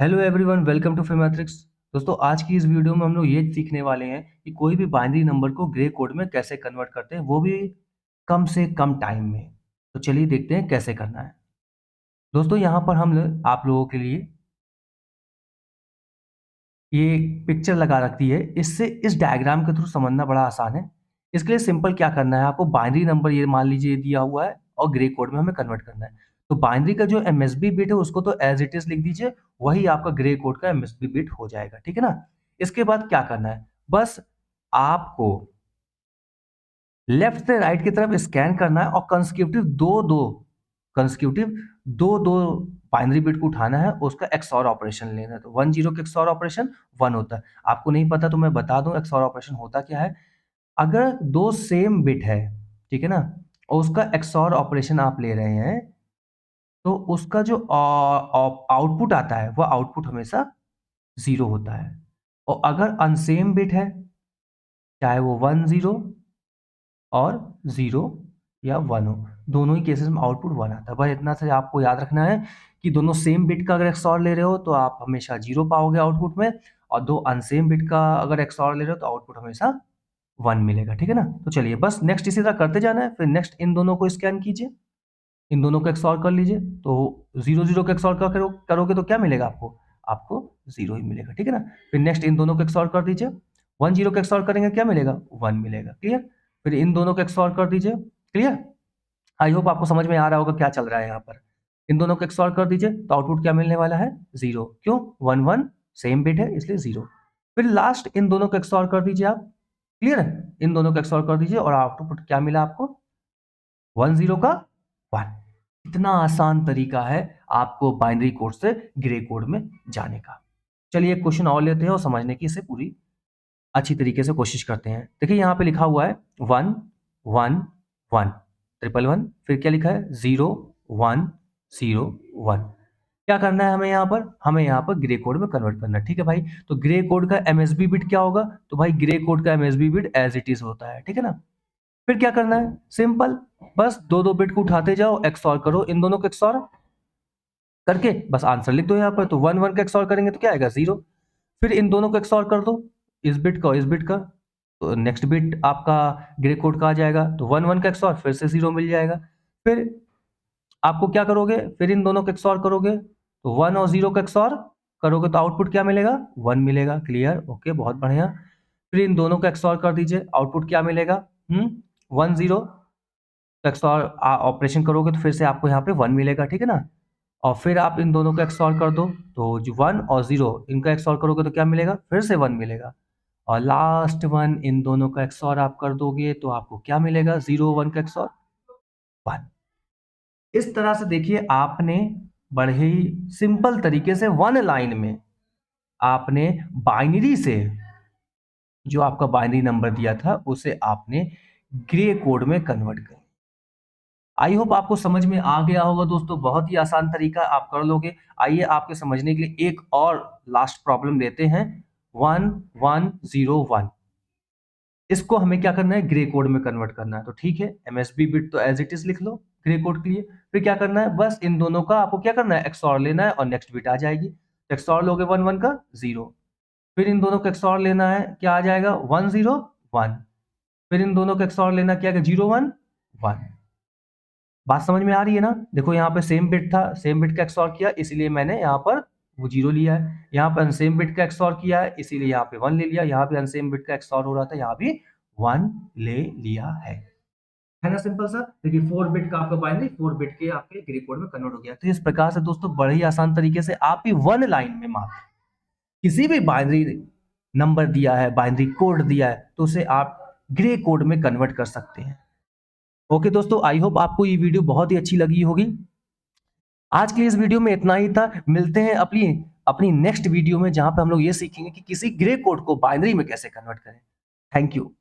Hello everyone, welcome to Fimetrics. दोस्तों, आज की इस वीडियो में हम लोग ये सीखने वाले हैं कि कोई भी बाइनरी नंबर को ग्रे कोड में कैसे कन्वर्ट करते हैं, वो भी कम से कम टाइम में। तो चलिए देखते हैं कैसे करना है। दोस्तों, यहाँ पर आप लोगों के लिए ये पिक्चर लगा रखी है। इससे इस डायग्राम के थ्रू समझना बड़ा आसान है। इसके लिए सिंपल क्या करना है, आपको बाइनरी नंबर ये मान लीजिए दिया हुआ है और ग्रे कोड में हमें कन्वर्ट करना है। तो बाइनरी का जो एमएसबी बिट है उसको तो एज इट इज लिख दीजिए, वही आपका ग्रे कोड का एमएसबी बिट हो जाएगा। ठीक है ना। इसके बाद क्या करना है, बस आपको लेफ्ट से राइट की तरफ स्कैन करना है और कंसेक्यूटिव दो दो बाइनरी बिट को उठाना है, उसका एक्सऑर ऑपरेशन लेना है। तो 10 का एक्सऑर ऑपरेशन 1 होता है। आपको नहीं पता तो मैं बता दूं एक्सऑर ऑपरेशन होता क्या है। अगर दो सेम बिट है, ठीक है ना, और उसका एक्सऑर ऑपरेशन आप ले रहे हैं, तो उसका जो आउटपुट आता है वह आउटपुट हमेशा 0 होता है। और अगर अनसेम बिट है, चाहे वो 10 और 0 या 1 हो, दोनों ही केसेस में आउटपुट 1 आता है। बस इतना से आपको याद रखना है कि दोनों सेम बिट का अगर एक्सऑर ले रहे हो तो आप हमेशा 0 पाओगे आउटपुट में, और दो अनसेम बिट का अगर एक्सऑर ले रहे हो तो आउटपुट हमेशा 1 मिलेगा। ठीक है ना। तो चलिए बस नेक्स्ट इसी तरह करते जाना है। फिर नेक्स्ट इन दोनों को स्कैन कीजिए, इन दोनों को एक्सऑर कर लीजिए। तो 0 0 का एक्सऑर करोगे तो क्या मिलेगा आपको, आपको 0 ही मिलेगा। ठीक है ना। फिर नेक्स्ट इन दोनों को एक्सऑर कर दीजिए, 10 का एक्सऑर करेंगे क्या मिलेगा, 1 मिलेगा। क्लियर। फिर इन दोनों को एक्सऑर कर दीजिए। क्लियर। आई होप आपको समझ में आ रहा होगा क्या चल रहा है यहाँ पर। इन दोनों को एक्सऑर कर दीजिए तो आउटपुट क्या मिलने वाला है, 0। क्यों, 1 1 सेम बिट है इसलिए 0। फिर लास्ट इन दोनों को एक्सऑर कर दीजिए आप। क्लियर है। इन दोनों को एक्सऑर कर दीजिए और आउटपुट क्या मिला आपको, 1 0 का 1। इतना आसान तरीका है आपको बाइनरी कोड से ग्रे कोड में जाने का। चलिए एक क्वेश्चन और लेते हैं और समझने की इसे पूरी अच्छी तरीके से कोशिश करते हैं। देखिए यहाँ पे लिखा हुआ है 1 1 1 ट्रिपल 1, फिर क्या लिखा है 0 1 0 1। क्या करना है हमें यहाँ पर, हमें यहाँ पर ग्रे कोड में कन्वर्ट करना है। ठीक है भाई। तो ग्रे कोड का एमएसबी बिट क्या होगा, तो भाई ग्रे कोड का MSB bit as it is होता है। ठीक है ना। फिर क्या करना है, सिंपल, बस दो दो बिट को उठाते जाओ, एक्सऑर करो, इन दोनों को एक्सऑर करके बस आंसर लिख दो यहाँ पर। तो 1 1 का एक्सऑर करेंगे तो क्या आएगा, 0। फिर इन दोनों को एक्सऑर कर दो, इस बिट का और इस बिट का, तो नेक्स्ट बिट आपका ग्रे कोड का आ जाएगा। तो 1 1 का एक्सऑर फिर से 0 मिल जाएगा। फिर आपको क्या करोगे, फिर इन दोनों को एक्सऑर करोगे, तो 1 और 0 का एक्सऑर करोगे तो आउटपुट क्या मिलेगा, 1 मिलेगा। क्लियर, ओके, बहुत बढ़िया। फिर इन दोनों को एक्सऑर कर दीजिए, आउटपुट क्या मिलेगा, 1 0 का एक्सऑर ऑपरेशन करोगे तो फिर से आपको यहाँ पे 1 मिलेगा। ठीक है ना। और फिर आप इन दोनों को एक्सऑर कर दो, तो जो 1 और 0 इनका एक्सऑर करोगे तो क्या मिलेगा, फिर से 1 मिलेगा। और लास्ट 1 इन दोनों का एक्सऑर आप कर दोगे तो आपको क्या मिलेगा, 0 1 का एक्सऑर 1। इस तरह से देखिए आपने बड़े ही सिंपल तरीके से वन लाइन में आपने बाइनरी से जो आपका बाइनरी नंबर दिया था उसे आपने ग्रे कोड में कन्वर्ट कर। आई होप आपको समझ में आ गया होगा दोस्तों, बहुत ही आसान तरीका, आप कर लोगे। आइए आपके समझने के लिए एक और लास्ट प्रॉब्लम लेते हैं, 1 1 0 1। इसको हमें क्या करना है, ग्रे कोड में कन्वर्ट करना है। तो ठीक है, एमएसबी बिट तो एज इट इज लिख लो ग्रे कोड के लिए। फिर क्या करना है, बस इन दोनों का आपको क्या करना है, एक्सऑर लेना है और नेक्स्ट बिट आ जाएगी। एक्सऑर लोगे 1 1 का 0। फिर इन दोनों का एक्सऑर लेना है, क्या आ जाएगा, 1 0 1। फिर इन दोनों का एक्सऑर लेना क्या है, 0 1 1। बात समझ में आ रही है ना। देखो यहाँ पे सेम बिट था, सेम बिट का एक्सऑर किया इसीलिए मैंने यहाँ पर वो 0 लिया है। यहाँ पे अनसेम बिट का एक्सऑर किया है इसीलिए यहाँ पे 1 ले लिया। यहाँ पे अनसेम बिट का एक्सऑर हो रहा था, यहाँ भी 1 ले लिया है ना। सिंपल सा। देखिए 4 बिट का आपका बाइनरी 4 बिट के आपके ग्रे कोड में कन्वर्ट हो गया। तो इस प्रकार से दोस्तों बड़े ही आसान तरीके से आप ही वन लाइन में मात्र किसी भी बाइनरी नंबर दिया है, बाइनरी कोड दिया है, तो उसे आप ग्रे कोड में कन्वर्ट कर सकते हैं। ओके दोस्तों, आई होप आपको ये वीडियो बहुत ही अच्छी लगी होगी। आज के इस वीडियो में इतना ही था। मिलते हैं अपनी अपनी नेक्स्ट वीडियो में, जहां पे हम लोग ये सीखेंगे कि किसी ग्रे कोड को बाइनरी में कैसे कन्वर्ट करें। Thank you.